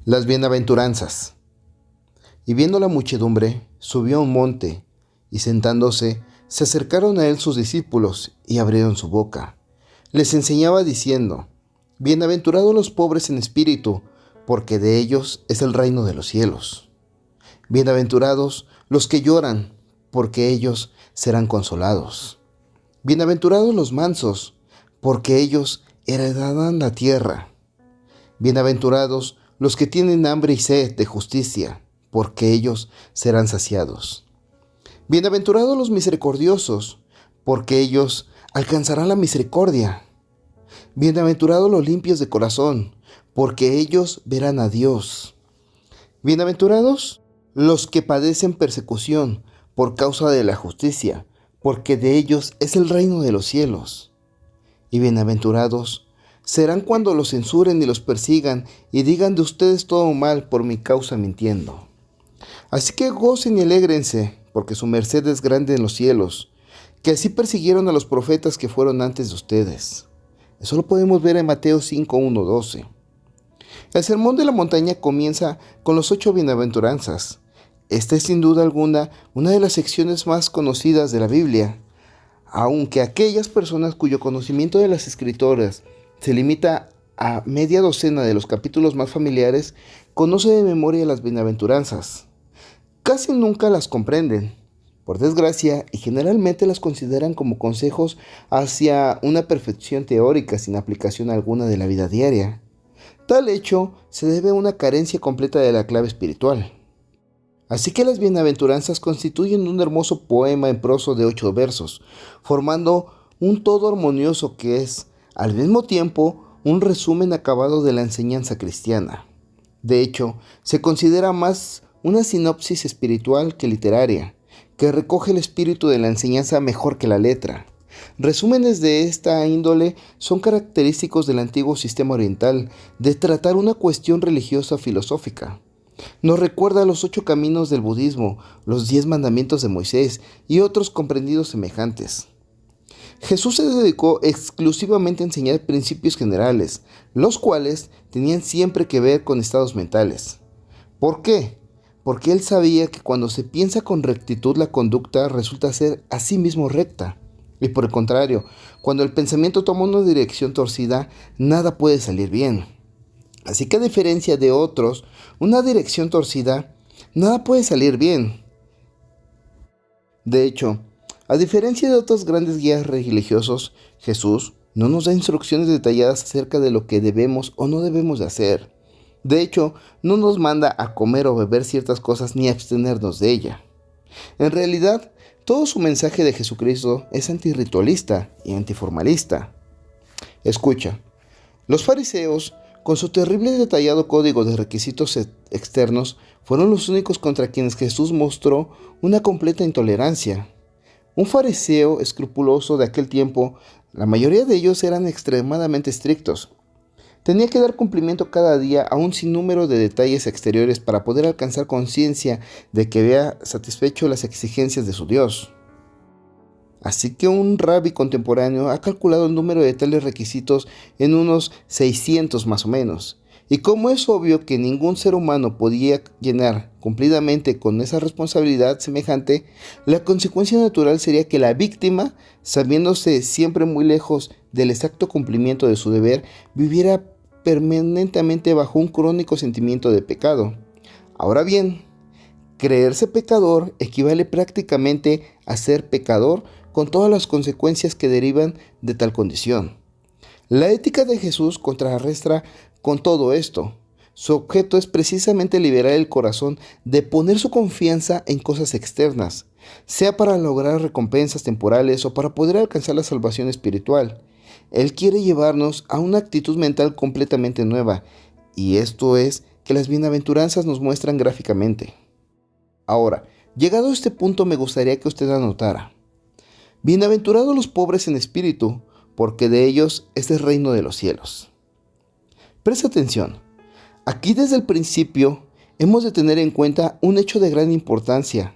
Las bienaventuranzas. Y viendo la muchedumbre, subió a un monte, y sentándose, se acercaron a él sus discípulos, y abrieron su boca. Les enseñaba diciendo: Bienaventurados los pobres en espíritu, porque de ellos es el reino de los cielos. Bienaventurados los que lloran, porque ellos serán consolados. Bienaventurados los mansos, porque ellos heredarán la tierra. Bienaventurados los que tienen hambre y sed de justicia, porque ellos serán saciados. Bienaventurados los misericordiosos, porque ellos alcanzarán la misericordia. Bienaventurados los limpios de corazón, porque ellos verán a Dios. Bienaventurados los que padecen persecución por causa de la justicia, porque de ellos es el reino de los cielos. Y bienaventurados serán cuando los censuren y los persigan y digan de ustedes todo mal por mi causa mintiendo. Así que gocen y alégrense, porque su merced es grande en los cielos, que así persiguieron a los profetas que fueron antes de ustedes. Eso lo podemos ver en Mateo 5, 1, 12. El sermón de la montaña comienza con los 8 bienaventuranzas. Esta es sin duda alguna una de las secciones más conocidas de la Biblia, aunque aquellas personas cuyo conocimiento de las escrituras se limita a media docena de los capítulos más familiares, conocen de memoria las bienaventuranzas. Casi nunca las comprenden, por desgracia, y generalmente las consideran como consejos hacia una perfección teórica sin aplicación alguna de la vida diaria. Tal hecho se debe a una carencia completa de la clave espiritual. Así que las bienaventuranzas constituyen un hermoso poema en prosa de 8 versos, formando un todo armonioso que es, al mismo tiempo, un resumen acabado de la enseñanza cristiana. De hecho, se considera más una sinopsis espiritual que literaria, que recoge el espíritu de la enseñanza mejor que la letra. Resúmenes de esta índole son característicos del antiguo sistema oriental de tratar una cuestión religiosa filosófica. Nos recuerda los 8 caminos del budismo, los 10 mandamientos de Moisés y otros comprendidos semejantes. Jesús se dedicó exclusivamente a enseñar principios generales, los cuales tenían siempre que ver con estados mentales. ¿Por qué? Porque él sabía que cuando se piensa con rectitud la conducta resulta ser a sí mismo recta. Y por el contrario, cuando el pensamiento toma una dirección torcida, nada puede salir bien. Así que a diferencia de otros, una dirección torcida, nada puede salir bien. De hecho, a diferencia de otros grandes guías religiosos, Jesús no nos da instrucciones detalladas acerca de lo que debemos o no debemos de hacer. De hecho, no nos manda a comer o beber ciertas cosas ni a abstenernos de ella. En realidad, todo su mensaje de Jesucristo es antirritualista y antiformalista. Escucha, los fariseos, con su terrible y detallado código de requisitos externos, fueron los únicos contra quienes Jesús mostró una completa intolerancia. Un fariseo escrupuloso de aquel tiempo, la mayoría de ellos eran extremadamente estrictos. Tenía que dar cumplimiento cada día a un sinnúmero de detalles exteriores para poder alcanzar conciencia de que había satisfecho las exigencias de su Dios. Así que un rabí contemporáneo ha calculado el número de tales requisitos en unos 600 más o menos. Y como es obvio que ningún ser humano podía llenar cumplidamente con esa responsabilidad semejante, la consecuencia natural sería que la víctima, sabiéndose siempre muy lejos del exacto cumplimiento de su deber, viviera permanentemente bajo un crónico sentimiento de pecado. Ahora bien, creerse pecador equivale prácticamente a ser pecador con todas las consecuencias que derivan de tal condición. La ética de Jesús contrarresta con todo esto. Su objeto es precisamente liberar el corazón de poner su confianza en cosas externas, sea para lograr recompensas temporales o para poder alcanzar la salvación espiritual. Él quiere llevarnos a una actitud mental completamente nueva, y esto es que las bienaventuranzas nos muestran gráficamente. Ahora, llegado a este punto, me gustaría que usted anotara: bienaventurados los pobres en espíritu, porque de ellos es el reino de los cielos. Presta atención. Aquí desde el principio hemos de tener en cuenta un hecho de gran importancia,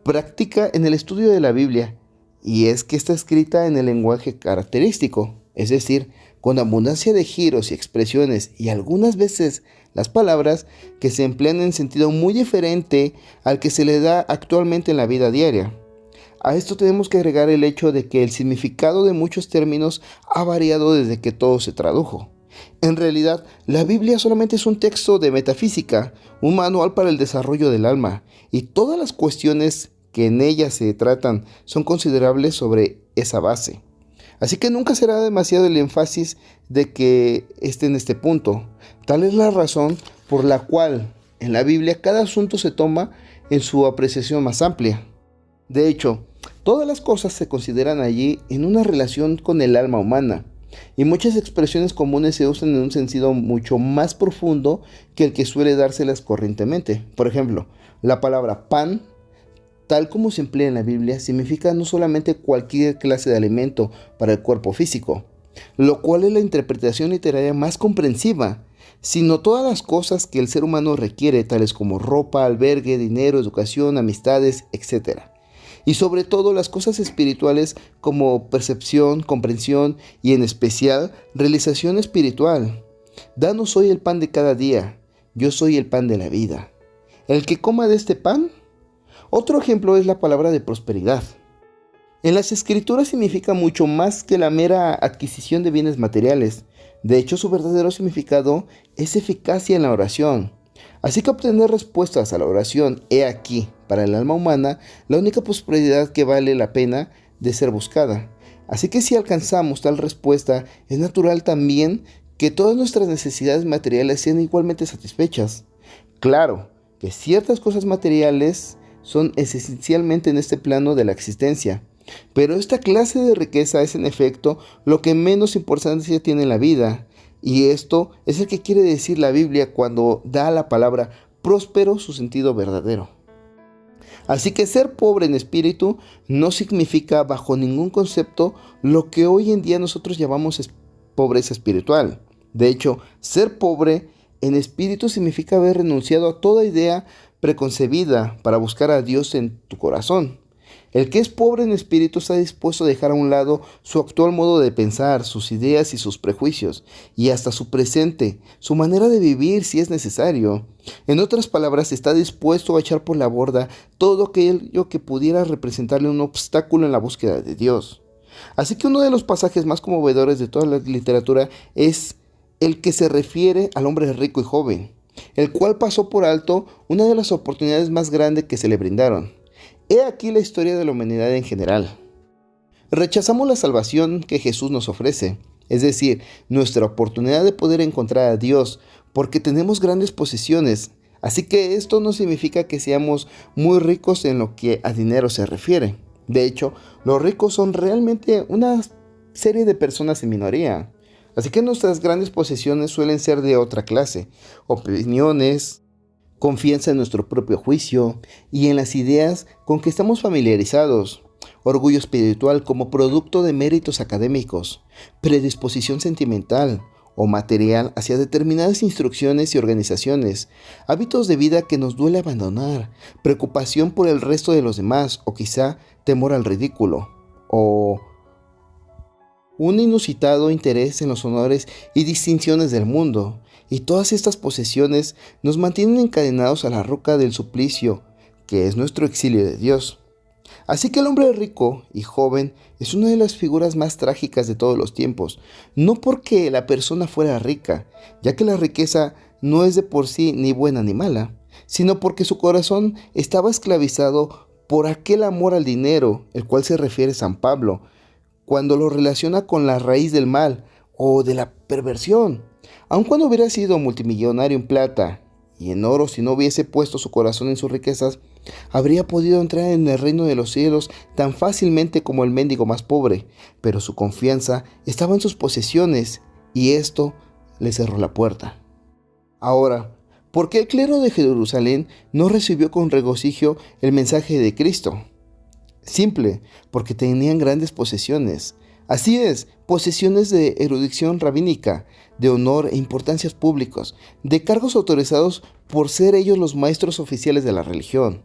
práctica en el estudio de la Biblia, y es que está escrita en el lenguaje característico, es decir, con abundancia de giros y expresiones y algunas veces las palabras que se emplean en sentido muy diferente al que se le da actualmente en la vida diaria. A esto tenemos que agregar el hecho de que el significado de muchos términos ha variado desde que todo se tradujo. En realidad, la Biblia solamente es un texto de metafísica, un manual para el desarrollo del alma, y todas las cuestiones que en ella se tratan son considerables sobre esa base. Así que nunca será demasiado el énfasis de que esté en este punto. Tal es la razón por la cual en la Biblia cada asunto se toma en su apreciación más amplia. De hecho, todas las cosas se consideran allí en una relación con el alma humana, y muchas expresiones comunes se usan en un sentido mucho más profundo que el que suele dárselas corrientemente. Por ejemplo, la palabra pan, tal como se emplea en la Biblia, significa no solamente cualquier clase de alimento para el cuerpo físico, lo cual es la interpretación literaria más comprensiva, sino todas las cosas que el ser humano requiere, tales como ropa, albergue, dinero, educación, amistades, etc. Y sobre todo las cosas espirituales como percepción, comprensión y en especial realización espiritual. Danos hoy el pan de cada día, yo soy el pan de la vida. El que coma de este pan. Otro ejemplo es la palabra de prosperidad. En las escrituras significa mucho más que la mera adquisición de bienes materiales. De hecho, su verdadero significado es eficacia en la oración. Así que obtener respuestas a la oración, he aquí, para el alma humana, la única prosperidad que vale la pena de ser buscada. Así que si alcanzamos tal respuesta, es natural también que todas nuestras necesidades materiales sean igualmente satisfechas. Claro que ciertas cosas materiales son esencialmente en este plano de la existencia, pero esta clase de riqueza es en efecto lo que menos importancia tiene en la vida, y esto es el que quiere decir la Biblia cuando da a la palabra próspero su sentido verdadero. Así que ser pobre en espíritu no significa bajo ningún concepto lo que hoy en día nosotros llamamos pobreza espiritual. De hecho, ser pobre en espíritu significa haber renunciado a toda idea preconcebida para buscar a Dios en tu corazón. El que es pobre en espíritu está dispuesto a dejar a un lado su actual modo de pensar, sus ideas y sus prejuicios, y hasta su presente, su manera de vivir si es necesario. En otras palabras, está dispuesto a echar por la borda todo aquello que pudiera representarle un obstáculo en la búsqueda de Dios. Así que uno de los pasajes más conmovedores de toda la literatura es el que se refiere al hombre rico y joven, el cual pasó por alto una de las oportunidades más grandes que se le brindaron. He aquí la historia de la humanidad en general. Rechazamos la salvación que Jesús nos ofrece, es decir, nuestra oportunidad de poder encontrar a Dios, porque tenemos grandes posesiones. Así que esto no significa que seamos muy ricos en lo que a dinero se refiere. De hecho, los ricos son realmente una serie de personas en minoría. Así que nuestras grandes posesiones suelen ser de otra clase: opiniones, confianza en nuestro propio juicio y en las ideas con que estamos familiarizados, orgullo espiritual como producto de méritos académicos, predisposición sentimental o material hacia determinadas instrucciones y organizaciones, hábitos de vida que nos duele abandonar, preocupación por el resto de los demás o quizá temor al ridículo, o un inusitado interés en los honores y distinciones del mundo. Y todas estas posesiones nos mantienen encadenados a la roca del suplicio, que es nuestro exilio de Dios. Así que el hombre rico y joven es una de las figuras más trágicas de todos los tiempos, no porque la persona fuera rica, ya que la riqueza no es de por sí ni buena ni mala, sino porque su corazón estaba esclavizado por aquel amor al dinero, el cual se refiere San Pablo, cuando lo relaciona con la raíz del mal o de la perversión. Aun cuando hubiera sido multimillonario en plata y en oro, si no hubiese puesto su corazón en sus riquezas, habría podido entrar en el reino de los cielos tan fácilmente como el mendigo más pobre, pero su confianza estaba en sus posesiones y esto le cerró la puerta. Ahora, ¿por qué el clero de Jerusalén no recibió con regocijo el mensaje de Cristo? Simple, porque tenían grandes posesiones. Así es, posesiones de erudición rabínica, de honor e importancias públicos, de cargos autorizados por ser ellos los maestros oficiales de la religión.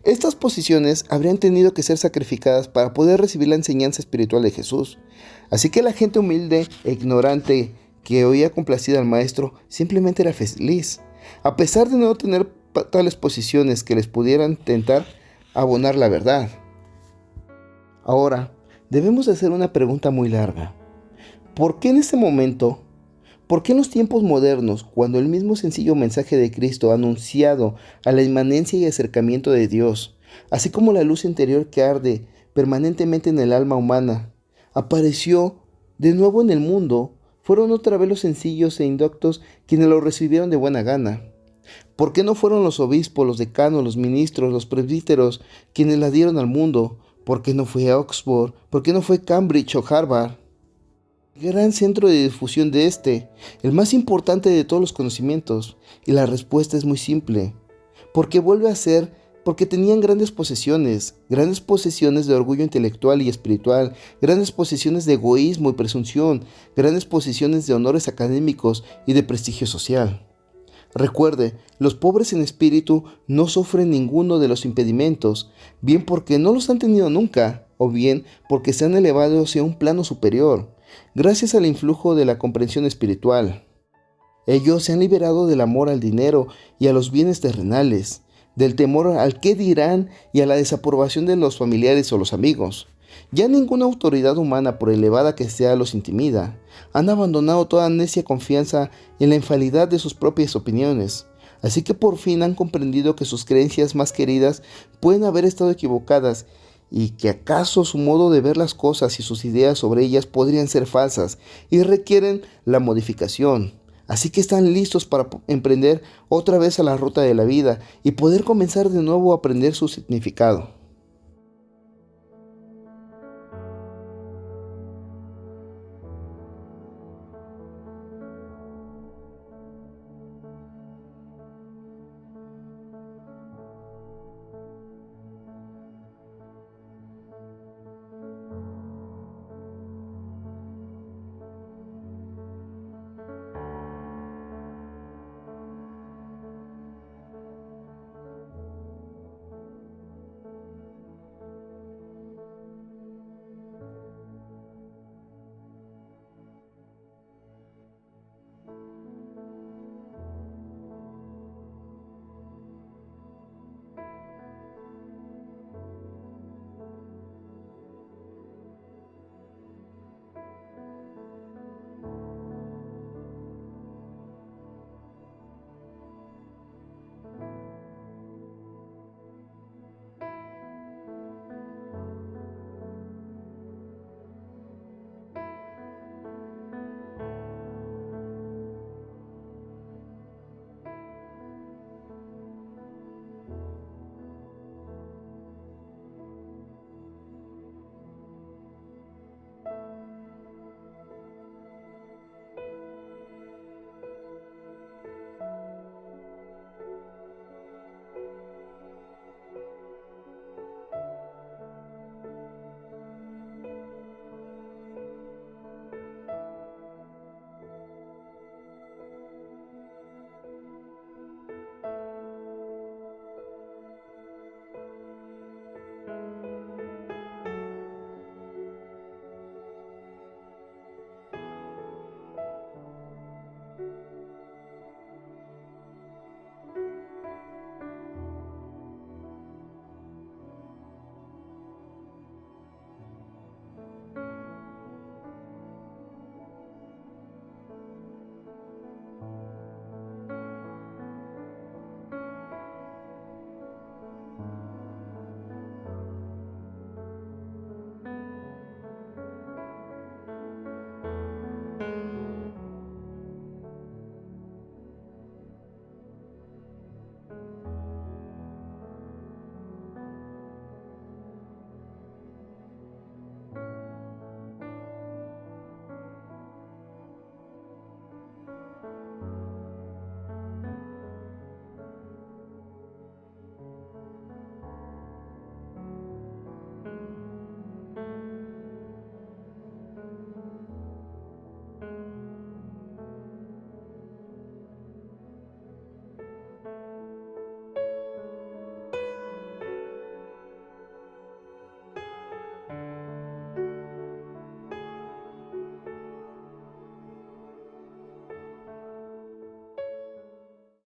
Estas posiciones habrían tenido que ser sacrificadas para poder recibir la enseñanza espiritual de Jesús. Así que la gente humilde e ignorante que oía complacida al maestro simplemente era feliz, a pesar de no tener tales posiciones que les pudieran tentar abonar la verdad. Ahora, debemos hacer una pregunta muy larga. ¿Por qué en este momento? ¿Por qué en los tiempos modernos, cuando el mismo sencillo mensaje de Cristo anunciado a la inmanencia y acercamiento de Dios, así como la luz interior que arde permanentemente en el alma humana, apareció de nuevo en el mundo, fueron otra vez los sencillos e indoctos quienes lo recibieron de buena gana? ¿Por qué no fueron los obispos, los decanos, los ministros, los presbíteros quienes la dieron al mundo? ¿Por qué no fue Oxford? ¿Por qué no fue Cambridge o Harvard? El gran centro de difusión de el más importante de todos los conocimientos. Y la respuesta es muy simple. Porque vuelve a ser porque tenían grandes posesiones de orgullo intelectual y espiritual, grandes posesiones de egoísmo y presunción, grandes posesiones de honores académicos y de prestigio social. Recuerde, los pobres en espíritu no sufren ninguno de los impedimentos, bien porque no los han tenido nunca, o bien porque se han elevado hacia un plano superior, gracias al influjo de la comprensión espiritual. Ellos se han liberado del amor al dinero y a los bienes terrenales, del temor al qué dirán y a la desaprobación de los familiares o los amigos. Ya ninguna autoridad humana, por elevada que sea, los intimida. Han abandonado toda necia confianza en la infalibilidad de sus propias opiniones. Así que por fin han comprendido que sus creencias más queridas pueden haber estado equivocadas y que acaso su modo de ver las cosas y sus ideas sobre ellas podrían ser falsas y requieren la modificación. Así que están listos para emprender otra vez a la ruta de la vida y poder comenzar de nuevo a aprender su significado.